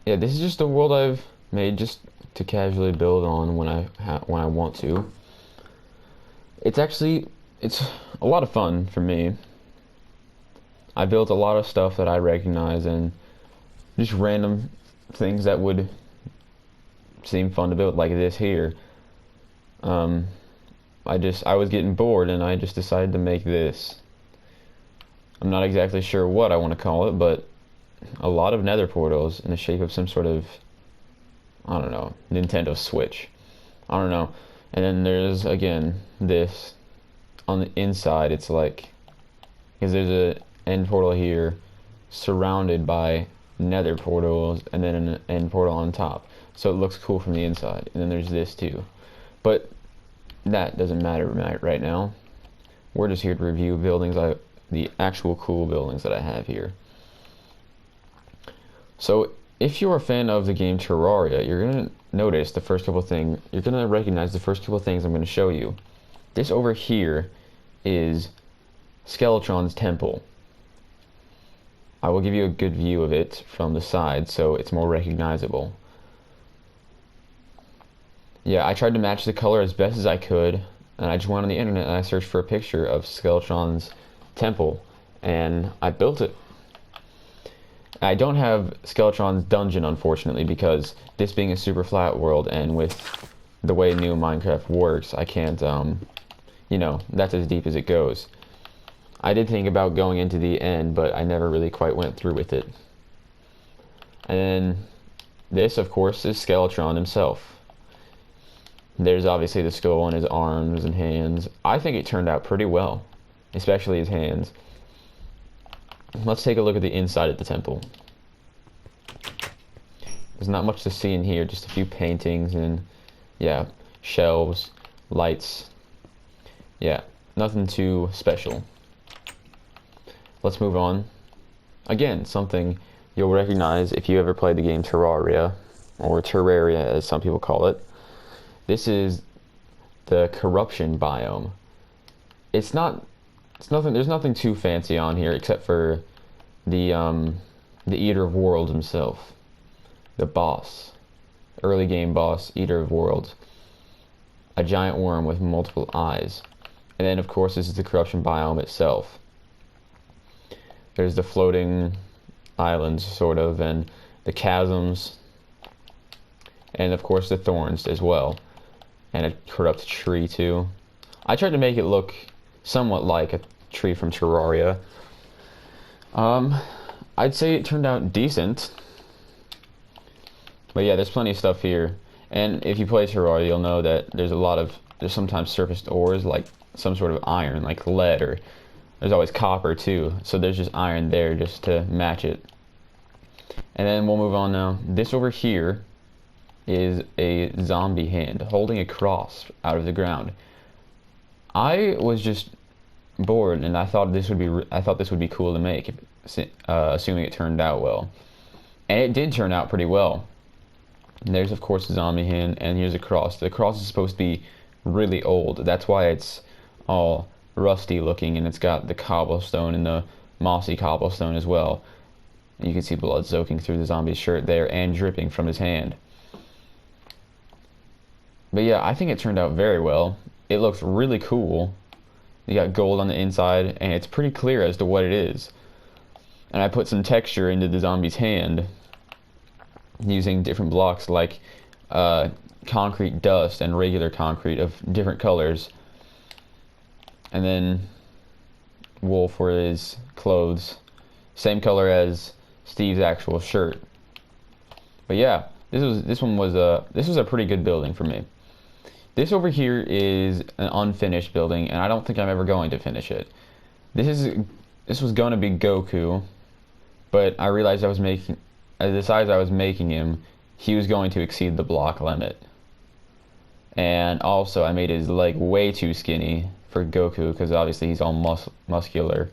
yeah, this is just a world I've made just to casually build on when I want to. It's a lot of fun for me. I built a lot of stuff that I recognize and just random things that would seem fun to build, like this here. Um, I was getting bored and I just decided to make this. I'm not exactly sure what I want to call it, but a lot of nether portals in the shape of some sort of, I don't know, Nintendo Switch. I don't know. And then there's, again, this. On the inside, it's like, because there's a end portal here surrounded by nether portals and then an end portal on top. So it looks cool from the inside. And then there's this too. But that doesn't matter right now. We're just here to review the actual cool buildings that I have here. So if you're a fan of the game Terraria, you're gonna notice you're gonna recognize the first couple of things I'm gonna show you. This over here is Skeletron's temple. I will give you a good view of it from the side so it's more recognizable. Yeah, I tried to match the color as best as I could, and I just went on the internet and I searched for a picture of Skeletron's temple, and I built it. I don't have Skeletron's dungeon, unfortunately, because this being a super flat world and with the way new Minecraft works, I can't, that's as deep as it goes. I did think about going into the end, but I never really quite went through with it. And then this, of course, is Skeletron himself. There's obviously the skull on his arms and hands. I think it turned out pretty well, especially his hands. Let's take a look at the inside of the temple. There's not much to see in here, just a few paintings and, yeah, shelves, lights. Yeah, nothing too special. Let's move on. Again, something you'll recognize if you ever played the game Terraria, or Terraria as some people call it. This is the corruption biome. There's nothing too fancy on here except for the Eater of Worlds himself. The boss. Early game boss, Eater of Worlds. A giant worm with multiple eyes. And then, of course, this is the corruption biome itself. There's the floating islands, sort of, and the chasms. And, of course, the thorns as well. And a corrupt tree, too. I tried to make it look somewhat like a tree from Terraria. I'd say it turned out decent. But yeah, there's plenty of stuff here. And if you play Terraria, you'll know that there's sometimes surfaced ores like some sort of iron, like lead, or there's always copper too. So there's just iron there just to match it. And then we'll move on now. This over here is a zombie hand holding a cross out of the ground. I was just bored, and I thought this would be cool to make, assuming it turned out well. And it did turn out pretty well. And there's, of course, the zombie hand, and here's a cross. The cross is supposed to be really old. That's why it's all rusty looking, and it's got the cobblestone and the mossy cobblestone as well. You can see blood soaking through the zombie's shirt there and dripping from his hand. But yeah, I think it turned out very well. It looks really cool. You got gold on the inside, and it's pretty clear as to what it is. And I put some texture into the zombie's hand using different blocks like concrete dust and regular concrete of different colors. And then wool for his clothes. Same color as Steve's actual shirt. But yeah, this was a pretty good building for me. This over here is an unfinished building, and I don't think I'm ever going to finish it. This was going to be Goku, but I realized at the size I was making him, he was going to exceed the block limit. And also, I made his leg way too skinny for Goku, because obviously he's all muscular.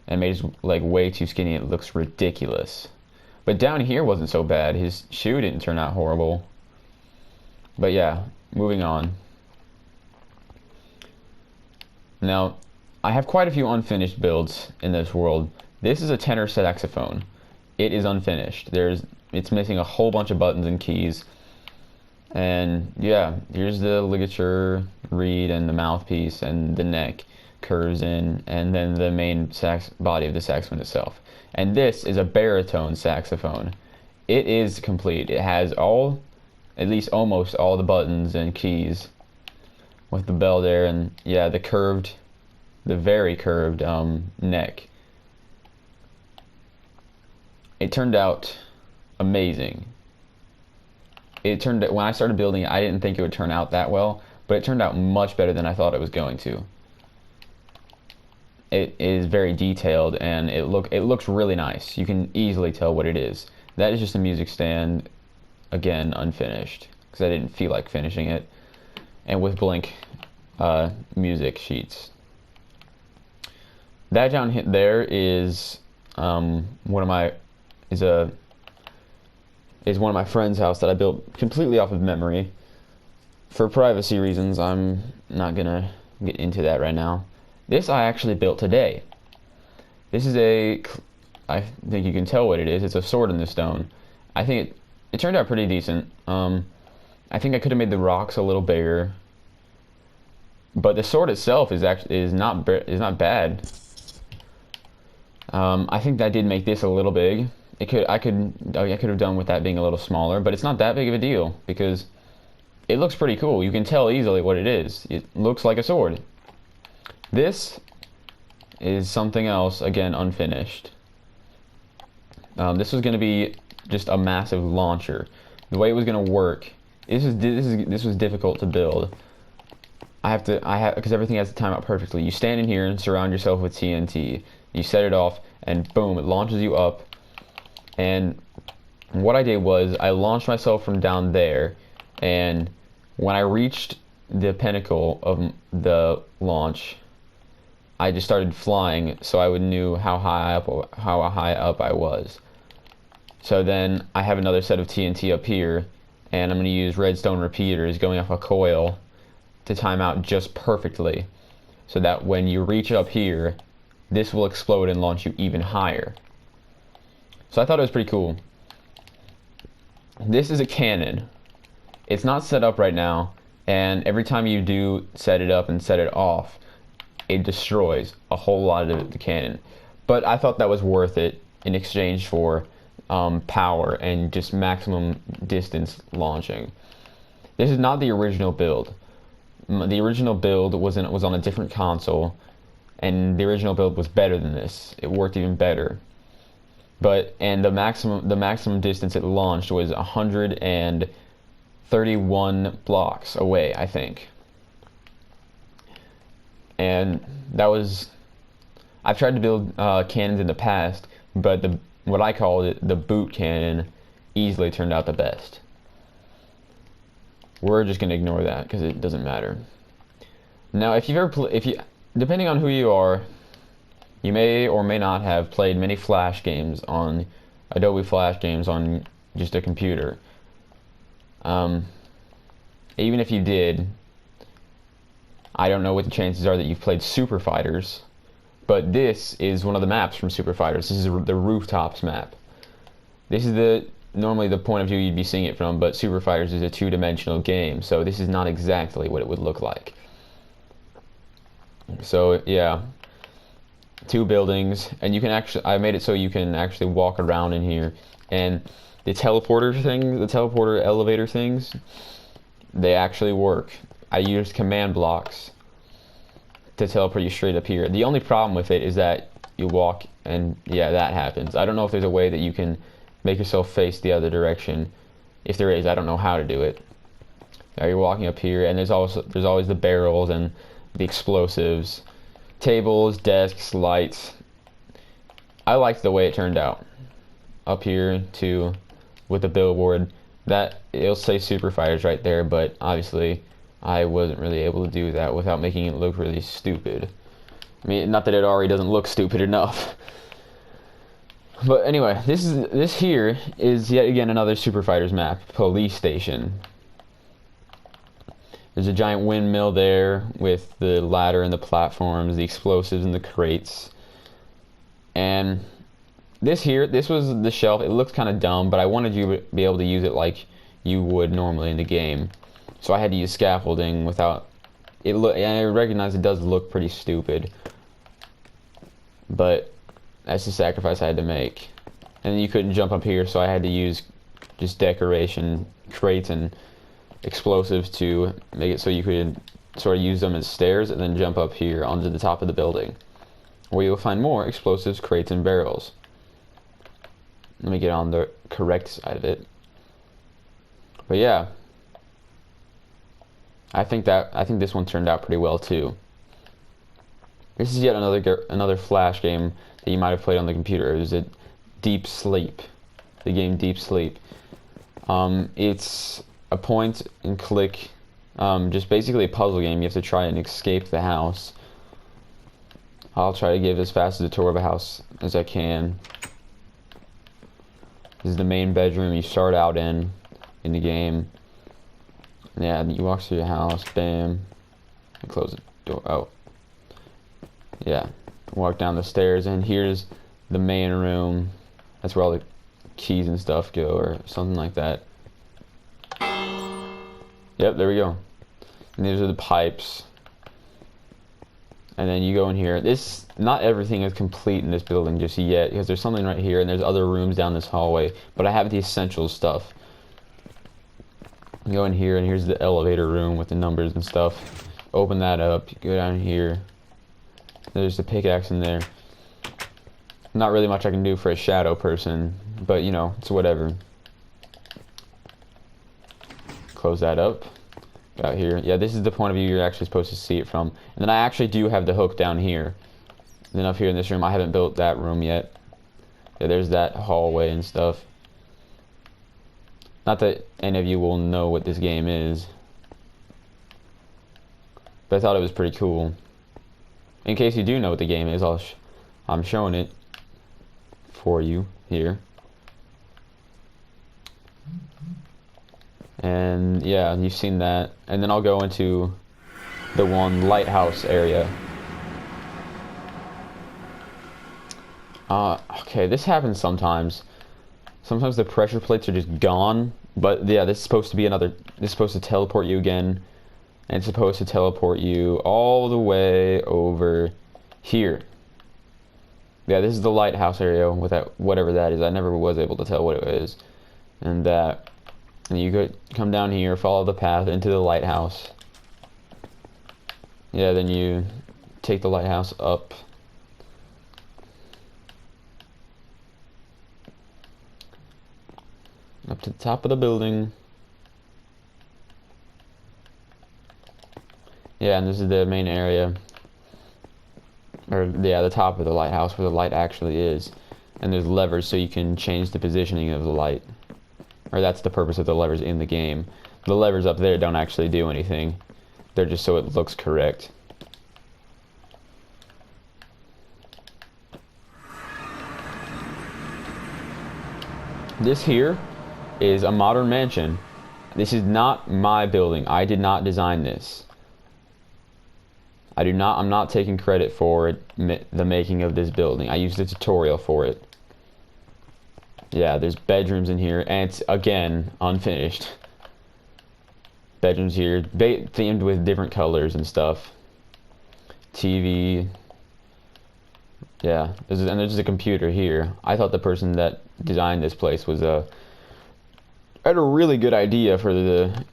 And made his leg way too skinny, it looks ridiculous. But down here wasn't so bad. His shoe didn't turn out horrible. But yeah, moving on. Now, I have quite a few unfinished builds in this world. This is a tenor saxophone. It is unfinished. There's it's missing a whole bunch of buttons and keys. And yeah, here's the ligature reed and the mouthpiece and the neck curves in, and then the main body of the saxophone itself. And this is a baritone saxophone. It is complete. It has at least almost all the buttons and keys with the bell there, and yeah, the very curved neck. It turned out amazing. When I started building it, I didn't think it would turn out that well, but it turned out much better than I thought it was going to. It is very detailed, and it looks really nice. You can easily tell what it is. That is just a music stand, again, unfinished, because I didn't feel like finishing it, and with blank music sheets. That down there is one of my friend's house that I built completely off of memory. For privacy reasons, I'm not gonna get into that right now. This I actually built today. This is I think you can tell what it is. It's a sword in the stone. I think it turned out pretty decent. I think I could have made the rocks a little bigger, but the sword itself is not bad. I think that did make this a little big. I could have done with that being a little smaller, but it's not that big of a deal because it looks pretty cool. You can tell easily what it is. It looks like a sword. This is something else, again, unfinished. This was going to be just a massive launcher. The way it was going to work, this was difficult to build. Because everything has to time out perfectly. You stand in here and surround yourself with TNT. You set it off, and boom, it launches you up. And what I did was I launched myself from down there, and when I reached the pinnacle of the launch, I just started flying, so I knew how high up I was. So then I have another set of TNT up here, and I'm going to use redstone repeaters going off a coil to time out just perfectly, so that when you reach up here, this will explode and launch you even higher. So I thought it was pretty cool. This is a cannon. It's not set up right now, and every time you do set it up and set it off, it destroys a whole lot of the cannon. But I thought that was worth it in exchange for power and just maximum distance launching. This is not the original build. The original build was on a different console, and the original build was better than this. It worked even better. And the maximum distance it launched was 131 blocks away, I think. And that was, I've tried to build cannons in the past, but what I called it, the boot cannon, easily turned out the best. We're just gonna ignore that because it doesn't matter. Now, depending on who you are, you may or may not have played many Flash games on Adobe Flash games on just a computer. Even if you did, I don't know what the chances are that you've played Super Fighters, but this is one of the maps from Super Fighters. This is the rooftops map. This is normally the point of view you'd be seeing it from, but Super Fighters is a two-dimensional game, so this is not exactly what it would look like. So yeah, two buildings, and I made it so you can actually walk around in here, and the teleporter elevator things, they actually work. I used command blocks to teleport you straight up here. The only problem with it is that you walk and yeah, that happens. I don't know if there's a way that you can make yourself face the other direction. If there is, I don't know how to do it. Now you're walking up here, and there's always the barrels and the explosives, tables, desks, lights. I liked the way it turned out. Up here too, with the billboard, that it'll say Super Fighters right there, but obviously I wasn't really able to do that without making it look really stupid. I mean, not that it already doesn't look stupid enough. But anyway, this here is yet again another Super Fighters map, Police Station. There's a giant windmill there with the ladder and the platforms, the explosives and the crates. And This was the shelf. It looks kind of dumb, but I wanted you to be able to use it like you would normally in the game. So I had to use scaffolding without it. And I recognize it does look pretty stupid, but that's the sacrifice I had to make. And then you couldn't jump up here, so I had to use just decoration, crates, and explosives to make it so you could sort of use them as stairs and then jump up here onto the top of the building, where you'll find more explosives, crates, and barrels. Let me get on the correct side of it. But yeah, I think this one turned out pretty well too. This is yet another Flash game that you might have played on the computer. It was a Deep Sleep, the game Deep Sleep. It's a point and click, just basically a puzzle game. You have to try and escape the house. I'll try to give as fast as a tour of a house as I can. This is the main bedroom you start out in the game. Yeah, you walk through your house, bam, and close the door. Oh, yeah, walk down the stairs, and here's the main room. That's where all the keys and stuff go, or something like that. Yep, there we go. And these are the pipes. And then you go in here. Not everything is complete in this building just yet, because there's something right here, and there's other rooms down this hallway. But I have the essential stuff. You go in here, and here's the elevator room with the numbers and stuff. Open that up. You go down here. There's the pickaxe in there. Not really much I can do for a shadow person, but you know, it's whatever. Close that up. Out here. Yeah, this is the point of view you're actually supposed to see it from. And then I actually do have the hook down here. And then up here in this room, I haven't built that room yet. Yeah, there's that hallway and stuff. Not that any of you will know what this game is, but I thought it was pretty cool. In case you do know what the game is, I'm showing it for you here. And yeah, you've seen that. And then I'll go into the one lighthouse area. Okay, this happens sometimes. Sometimes the pressure plates are just gone. But yeah, this is supposed to be this is supposed to teleport you again. And it's supposed to teleport you all the way over here. Yeah, this is the lighthouse area with that, whatever that is. I never was able to tell what it is. And you could come down here, follow the path into the lighthouse. Yeah, then you take the lighthouse up. Up to the top of the building. Yeah, and this is the main area. Or, yeah, the top of the lighthouse where the light actually is. And there's levers so you can change the positioning of the light. Or that's the purpose of the levers in the game. The levers up there don't actually do anything. They're just so it looks correct. This here is a modern mansion. This is not my building. I did not design this. I'm not taking credit for the making of this building. I used a tutorial for it. Yeah, there's bedrooms in here, and it's, again, unfinished. Bedrooms here, themed with different colors and stuff. TV. Yeah, and there's a computer here. I thought the person that designed this place had a really good idea for the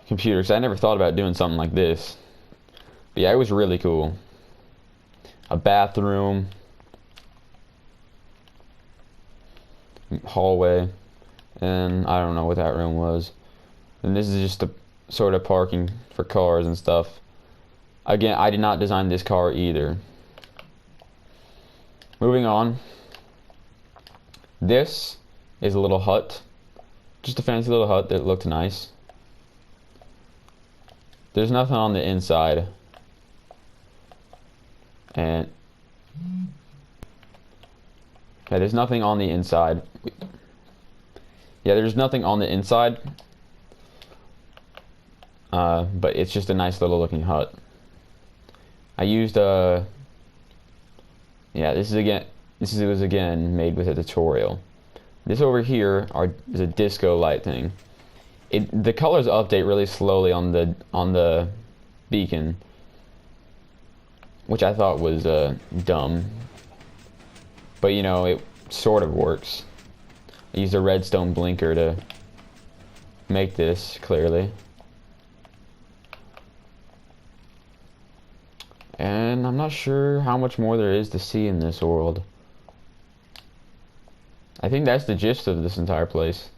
computer, because I never thought about doing something like this. But yeah, it was really cool. A bathroom. Hallway. And I don't know what that room was. And this is just a sort of parking for cars and stuff. Again, I did not design this car either. Moving on. This is a little hut. Just a fancy little hut that looked nice. There's nothing on the inside. And yeah, there's nothing on the inside. Yeah, there's nothing on the inside. But it's just a nice little looking hut. I used yeah, this this was again made with a tutorial. This over here is a disco light thing. The colors update really slowly on the beacon, which I thought was dumb. But you know, it sort of works. I used a redstone blinker to make this clearly. And I'm not sure how much more there is to see in this world. I think that's the gist of this entire place.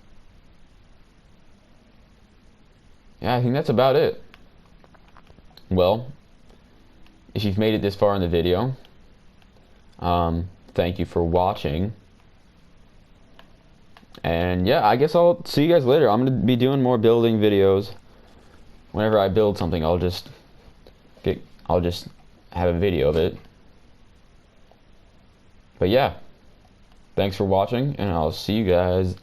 Yeah, I think that's about it. Well, if you've made it this far in the video, thank you for watching. And yeah, I guess I'll see you guys later. I'm going to be doing more building videos. Whenever I build something, I'll just have a video of it. But yeah, thanks for watching, and I'll see you guys.